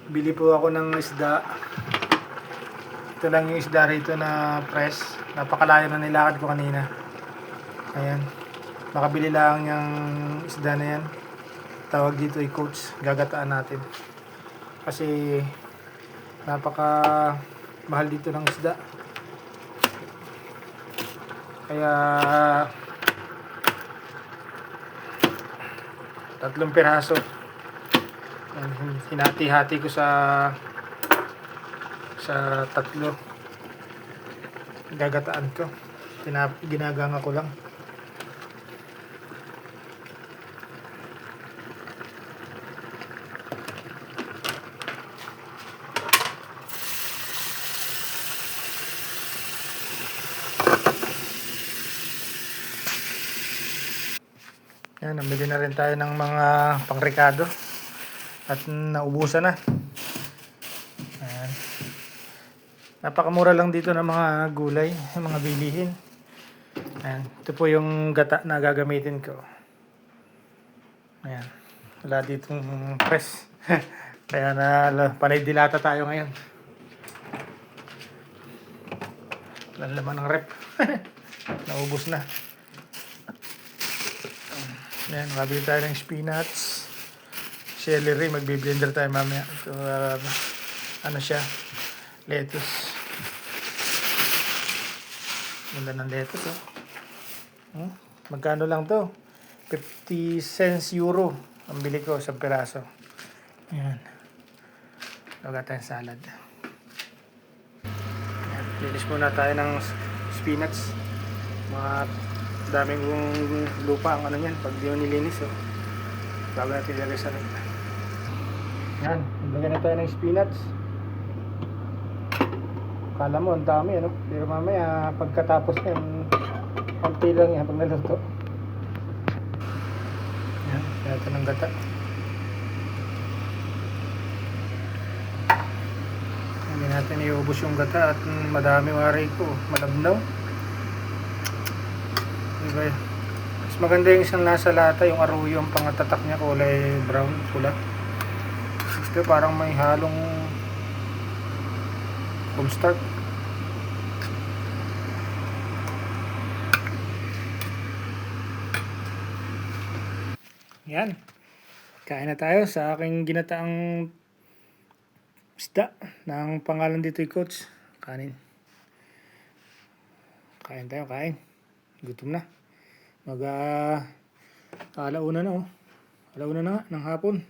Bili po ako ng isda. Ito lang yung isda rito na fresh. Napakalayo na nilakad ko kanina. Ayan. Makabili lang yung isda na yan. Tawag dito ay coach. Gagataan natin. Kasi napaka mahal dito ng isda. Kaya 3 piraso. Ayan, hinati-hati ko sa 3. Gagataan ko. Ginaganga ko lang. Yan, nabili na rin tayo ng mga pangrekado at naubusan na. Ayan. Napakamura lang dito ng mga gulay, mga bilihin. Ayan. Ito po yung gata na gagamitin ko. Ayan. Wala ditong press. Kaya panay dilata tayo ngayon. Walang laman ng rep. Naubos na. Ayan, makabili tayo ng spinach, celery, magbi-blender tayo mamaya. Ito, ano siya, lettuce. Ganda ng lettuce, oh. Magkano lang to? 50 cents euro ang bili ko sa piraso. Ayan. Laga tayong salad. Ayan, linis muna tayo ng spinach. Mga daming lupa ang ano yan pag di mo nilinis, oh. Bago natin ilagay sa rep. Yan, ilagay na tayo ng spinach. Kala mo ang dami, ano? Pero mamaya pagkatapos yan, konti lang yan pag naluto. Yan, kaya ito ng gata. Hindi natin iubos yung gata at madami wari ko, malabnaw. Diba? Mas maganda yung isang nasa lata, yung aruyo, ang pangatatak niya kulay brown, pula. Ito parang may halong cornstarch. Yan. Kain na tayo sa aking ginataang isda ng pangalan dito ay Coach. Kanin. Kain tayo, kain. Gutom na. Alauna na, oh. Alauna na nga ng hapon.